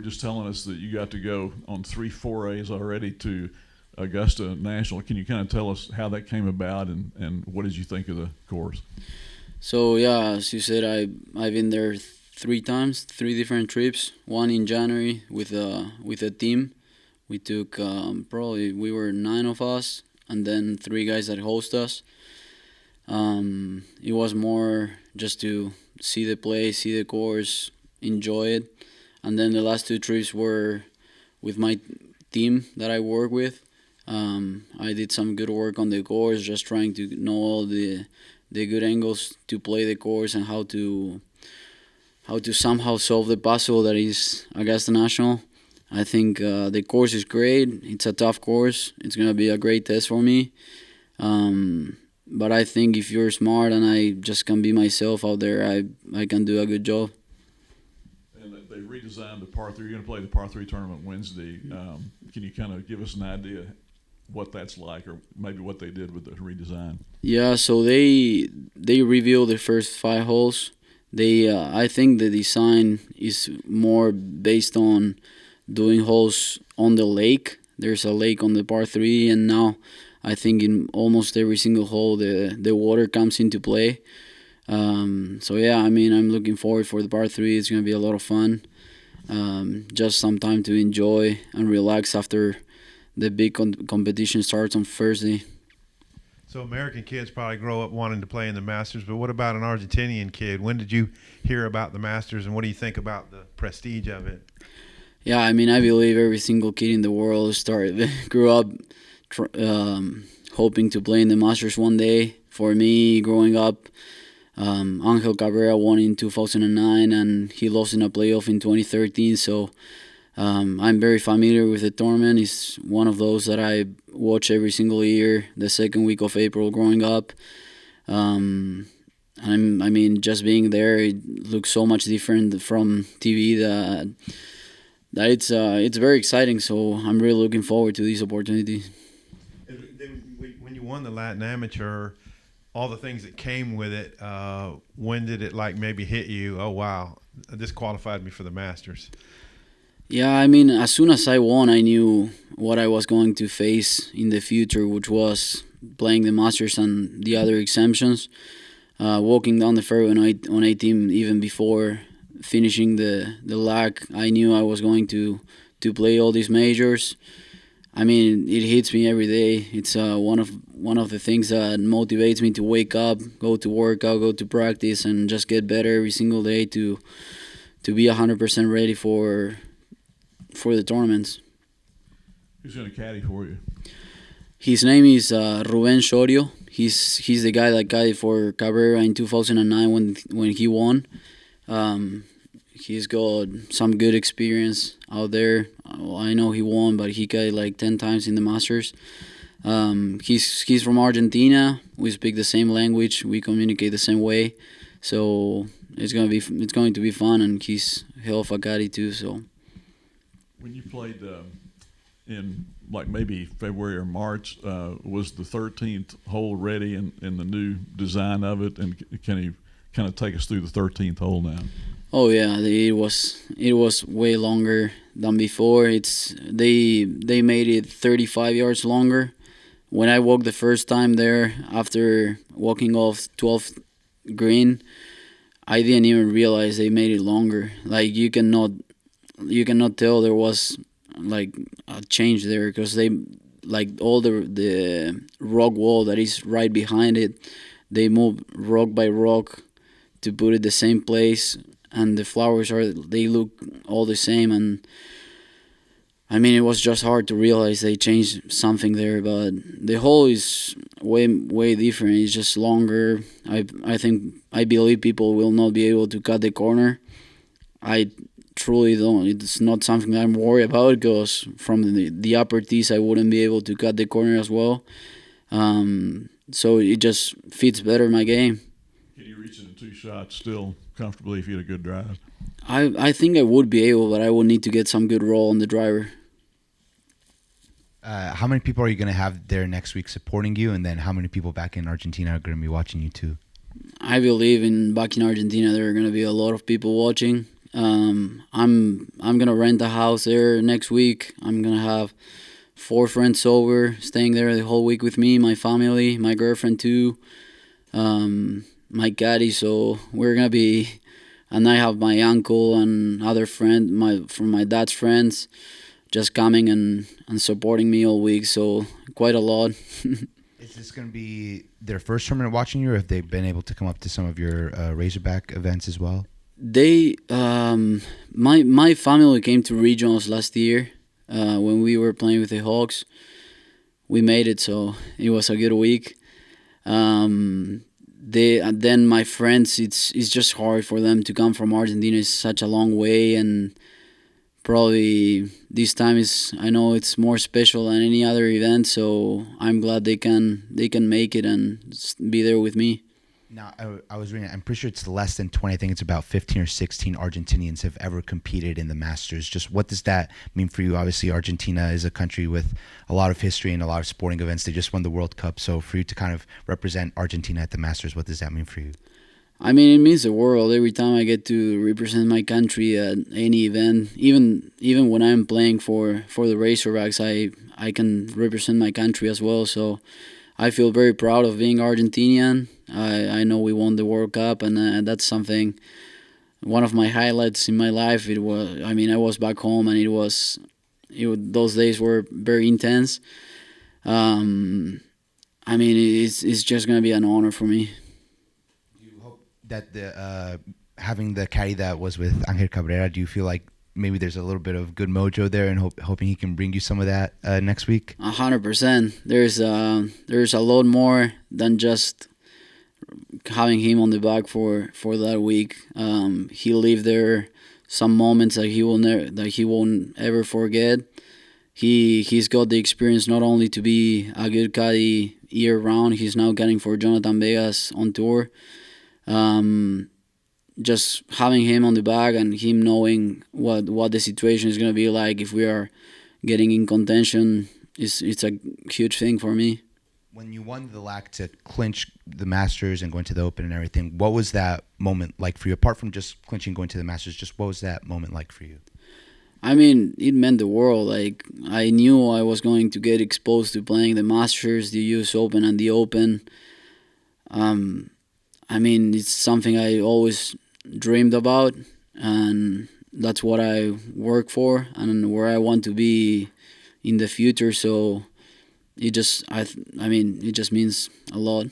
just telling us that you got to go on 3 4As already to Augusta National. Can you kind of tell us how that came about and what did you think of the course? So yeah, as you said, I've been there 3 times, 3 different trips. One in January with a team. We took probably we were 9 of us, and then 3 guys that host us. It was more just to see the place, see the course, enjoy it, and then the last 2 trips were with my team that I work with. I did some good work on the course, just trying to know all the good angles to play the course and how to somehow solve the puzzle that is Augusta National. I think the course is great. It's a tough course. It's gonna be a great test for me. But I think if you're smart and I just can be myself out there, I can do a good job. And they redesigned the par 3. You're going to play the par 3 tournament Wednesday. Can you kind of give us an idea what that's like, or maybe what they did with the redesign? Yeah, so they revealed the first 5 holes. I think the design is more based on doing holes on the lake. There's a lake on the par 3, and now I think in almost every single hole the water comes into play. So yeah, I mean, I'm looking forward for the par 3. It's gonna be a lot of fun. Just some time to enjoy and relax after the big competition starts on Thursday. So American kids probably grow up wanting to play in the Masters, but what about an Argentinian kid? When did you hear about the Masters, and what do you think about the prestige of it? Yeah, I mean, I believe every single kid in the world grew up hoping to play in the Masters one day. For me, growing up, Angel Cabrera won in 2009, and he lost in a playoff in 2013. So I'm very familiar with the tournament. It's one of those that I watch every single year, the second week of April growing up. I mean, just being there, it looks so much different from TV that it's very exciting. So I'm really looking forward to this opportunity. When you won the Latin Amateur, all the things that came with it, when did it like maybe hit you? Oh wow, this qualified me for the Masters. Yeah, I mean, as soon as I won, I knew what I was going to face in the future, which was playing the Masters and the other exemptions. Walking down the fairway on 18, even before finishing the lag, I knew I was going to play all these majors. I mean, it hits me every day. It's one of the things that motivates me to wake up, go to workout, go to practice, and just get better every single day to be 100% ready for the tournaments. Who's going to caddy for you? His name is Ruben Sorio. He's the guy that caddied for Cabrera in 2009 when he won. He's got some good experience out there. I know he won, but he caddied like 10 times in the Masters. He's from Argentina. We speak the same language. We communicate the same way. So it's going to be fun, and he's hell of a caddy too. So when you played in like maybe February or March, was the 13th hole ready in the new design of it? And can you kind of take us through the 13th hole now? Oh yeah, it was way longer than before. They made it 35 yards longer. When I walked the first time there, after walking off 12th green, I didn't even realize they made it longer. Like you cannot tell there was like a change there, because they like all the rock wall that is right behind it, they moved rock by rock to put it the same place, and the flowers they look all the same. And I mean, it was just hard to realize they changed something there, but the hole is way different. It's just longer. I believe people will not be able to cut the corner. I truly don't. It's not something that I'm worried about, because from the upper tees I wouldn't be able to cut the corner as well. So it just fits better my game. Can you reach it in 2 shots still comfortably if you had a good drive? I think I would be able, but I would need to get some good roll on the driver. How many people are you going to have there next week supporting you, and then how many people back in Argentina are going to be watching you too? I believe back in Argentina there are going to be a lot of people watching. I'm gonna rent a house there next week. I'm gonna have 4 friends over, staying there the whole week with me, my family, my girlfriend too, my caddy. So we're gonna be, and I have my uncle and other friend, from my dad's friends, just coming and supporting me all week. So quite a lot. Is this going to be their first tournament watching you, or have they been able to come up to some of your Razorback events as well? They, my family came to regionals last year when we were playing with the Hawks. We made it, so it was a good week. And then my friends, it's just hard for them to come from Argentina. It's such a long way, and probably this time I know it's more special than any other event. So I'm glad they can make it and be there with me. Now, I was reading, I'm pretty sure it's less than 20. I think it's about 15 or 16 Argentinians have ever competed in the Masters. Just what does that mean for you? Obviously, Argentina is a country with a lot of history and a lot of sporting events. They just won the World Cup. So for you to kind of represent Argentina at the Masters, what does that mean for you? I mean, it means the world. Every time I get to represent my country at any event, even when I'm playing for the Razorbacks, I can represent my country as well. So I feel very proud of being Argentinian. I know we won the World Cup, and that's something, one of my highlights in my life. It was, I mean, I was back home, and those days were very intense. I mean, it's just gonna be an honor for me. Do you hope that having the caddy that was with Angel Cabrera, do you feel like maybe there's a little bit of good mojo there, and hoping he can bring you some of that next week? 100%. There's a lot more than just having him on the back for that week. He lived there some moments that he won't ever forget. He's got the experience not only to be a good caddy year round. He's now caddying for Jonathan Vegas on tour. Just having him on the back and him knowing what the situation is going to be like if we are getting in contention, it's a huge thing for me. When you won the LAC to clinch the Masters and going to the Open and everything, what was that moment like for you? Apart from just clinching, going to the Masters, just what was that moment like for you? I mean, it meant the world. Like, I knew I was going to get exposed to playing the Masters, the US Open, and the Open. I mean, it's something I always dreamed about, and that's what I work for and where I want to be in the future. So it just means a lot.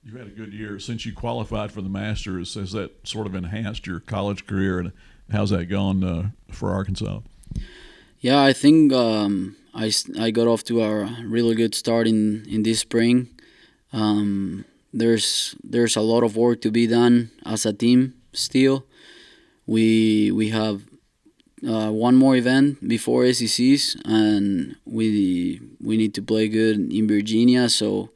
You had a good year since you qualified for the Masters. Has that sort of enhanced your college career, and how's that gone for Arkansas? Yeah, I think I got off to a really good start in this spring. There's a lot of work to be done as a team still. We have one more event before SECs, and we need to play good in Virginia. So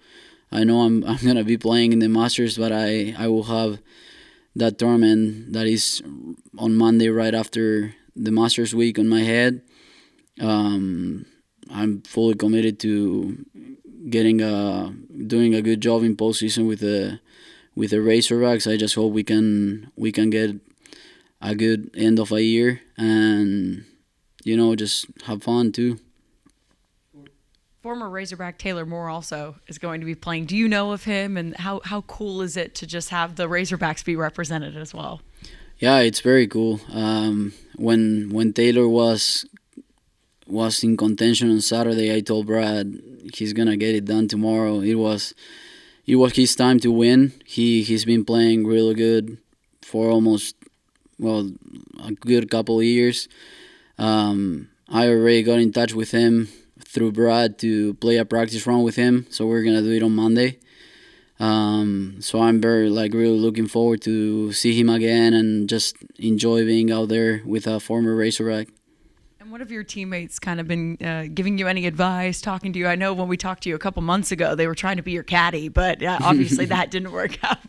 I know I'm gonna be playing in the Masters, but I will have that tournament that is on Monday right after the Masters week on my head. I'm fully committed to doing a good job in postseason with the Razorbacks. I just hope we can get a good end of a year and just have fun too. Former Razorback Taylor Moore also is going to be playing. Do you know of him, and how cool is it to just have the Razorbacks be represented as well? Yeah, it's very cool. When Taylor was in contention on Saturday, I told Brad he's gonna get it done tomorrow. It was his time to win. He's been playing really good for a good couple of years. I already got in touch with him through Brad to play a practice round with him, so we're gonna do it on Monday. So I'm very really looking forward to see him again and just enjoy being out there with a former Razorback. And what have your teammates kind of been giving you any advice, talking to you? I know when we talked to you a couple months ago, they were trying to be your caddy, but obviously that didn't work out.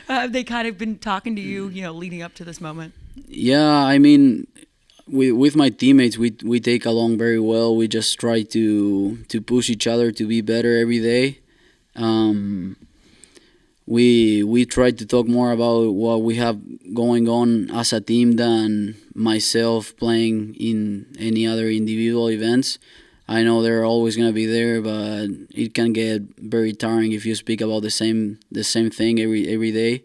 Have they kind of been talking to you, leading up to this moment? Yeah, I mean, with my teammates, we take along very well. We just try to push each other to be better every day. we try to talk more about what we have going on as a team than myself playing in any other individual events. I know they're always gonna be there, but it can get very tiring if you speak about the same thing every day.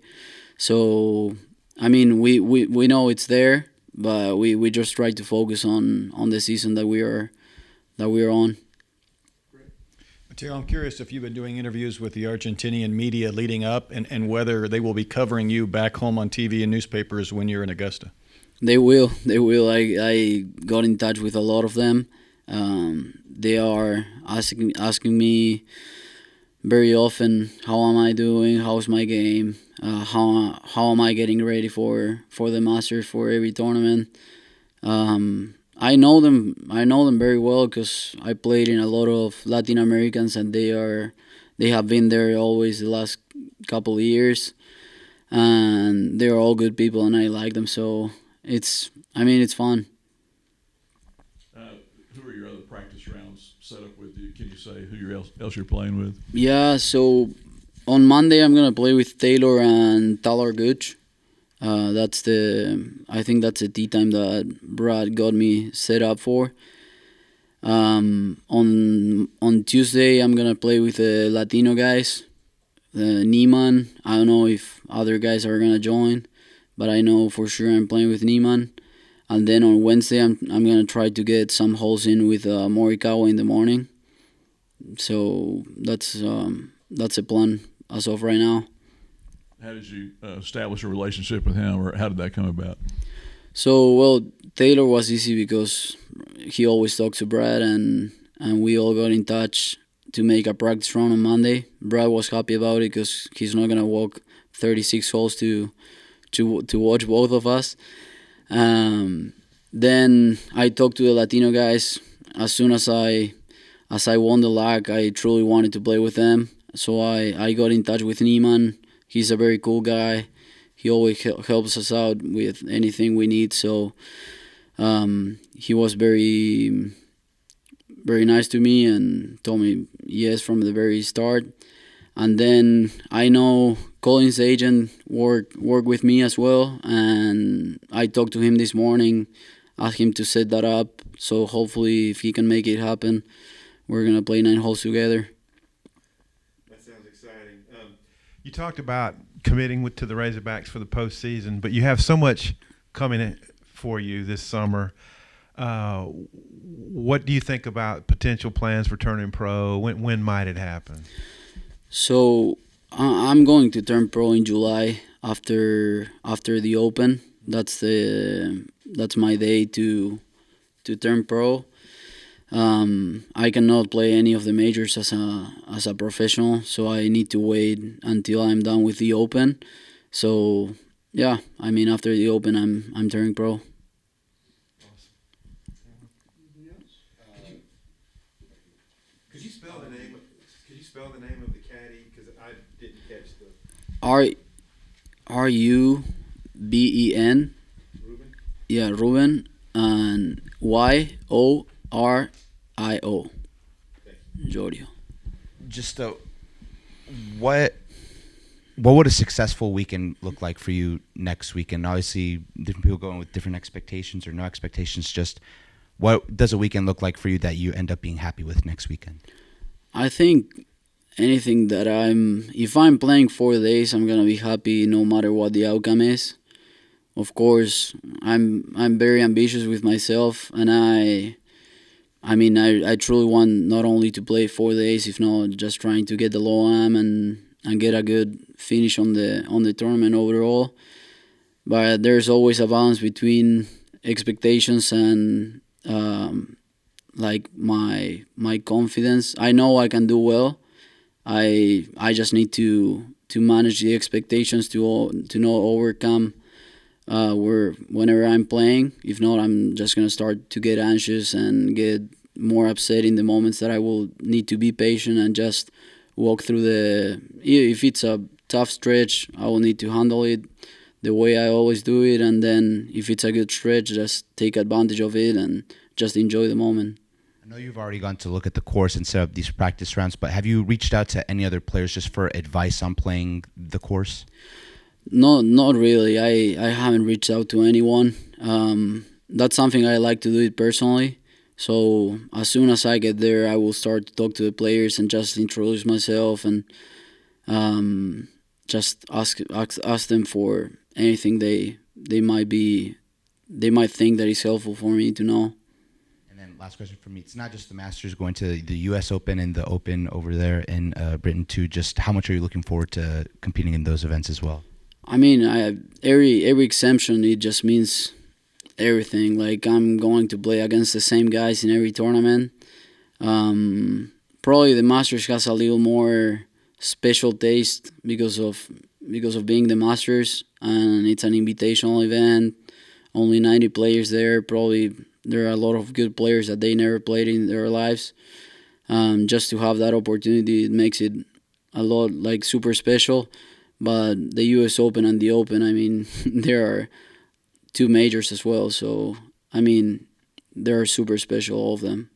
So I mean, we know it's there, but we just try to focus on the season that we are on. Mateo, I'm curious if you've been doing interviews with the Argentinian media leading up, and whether they will be covering you back home on TV and newspapers when you're in Augusta. They will. I got in touch with a lot of them. They are asking me very often, how am I doing? How's my game? How am I getting ready for the Masters, for every tournament? I know them very well because I played in a lot of Latin Americans, and they have been there always the last couple of years, and they're all good people, and I like them. So it's fun. Who are your other practice rounds set up with you? Can you say who else you're playing with? Yeah, so on Monday I'm gonna play with Taylor and Taylor Gooch. I think that's the tee time that Brad got me set up for. On Tuesday I'm gonna play with the Latino guys, Neiman. I don't know if other guys are gonna join, but I know for sure I'm playing with Neiman. And then on Wednesday I'm gonna try to get some holes in with Morikawa in the morning. So that's a plan as of right now. How did you establish a relationship with him, or how did that come about? So, well, Taylor was easy because he always talked to Brad, and we all got in touch to make a practice round on Monday. Brad was happy about it because he's not gonna walk 36 holes to watch both of us. Then I talked to the Latino guys. As soon as I won the lag, I truly wanted to play with them. So I got in touch with Neiman. He's a very cool guy. He always helps us out with anything we need. So he was very, very nice to me and told me yes from the very start. And then I know Colin's agent work with me as well, and I talked to him this morning, asked him to set that up. So hopefully, if he can make it happen, we're gonna play 9 holes together. That sounds exciting. You talked about committing to the Razorbacks for the postseason, but you have so much coming in for you this summer. What do you think about potential plans for turning pro? When might it happen? So I'm going to turn pro in July after the Open. That's my day to turn pro. I cannot play any of the majors as a professional, so I need to wait until I'm done with the Open. So yeah, I mean after the Open, I'm turning pro. Could you spell the name? Could you spell the name of the caddy? Because I didn't catch the Ruben. Ruben. Yeah, Ruben, and Yorio. Jorio. Just what would a successful weekend look like for you next weekend? Obviously, different people going with different expectations or no expectations. Just what does a weekend look like for you that you end up being happy with next weekend? I think anything that if I'm playing 4 days, I'm gonna be happy no matter what the outcome is. Of course, I'm very ambitious with myself, and I truly want not only to play 4 days, if not just trying to get the low am and get a good finish on the tournament overall. But there's always a balance between expectations and like my confidence. I know I can do well. I just need to manage the expectations to not overcome whenever I'm playing. If not, I'm just gonna start to get anxious and get more upset in the moments that I will need to be patient and just walk through if it's a tough stretch, I will need to handle it the way I always do it, and then if it's a good stretch, just take advantage of it and just enjoy the moment. I know you've already gone to look at the course and set up these practice rounds, but have you reached out to any other players just for advice on playing the course? No, not really. I haven't reached out to anyone. That's something I like to do it personally. So as soon as I get there, I will start to talk to the players and just introduce myself and just ask them for anything they might think that is helpful for me to know. And then last question for me. It's not just the Masters, going to the U.S. Open and the Open over there in Britain too. Just how much are you looking forward to competing in those events as well? I mean, every exemption, it just means everything. Like, I'm going to play against the same guys in every tournament. Probably the Masters has a little more special taste because of being the Masters, and it's an invitational event. Only 90 players there. Probably there are a lot of good players that they never played in their lives. Just to have that opportunity, it makes it a lot, like, super special. But the U.S. Open and the Open, I mean, there are two majors as well. So, I mean, they're super special, all of them.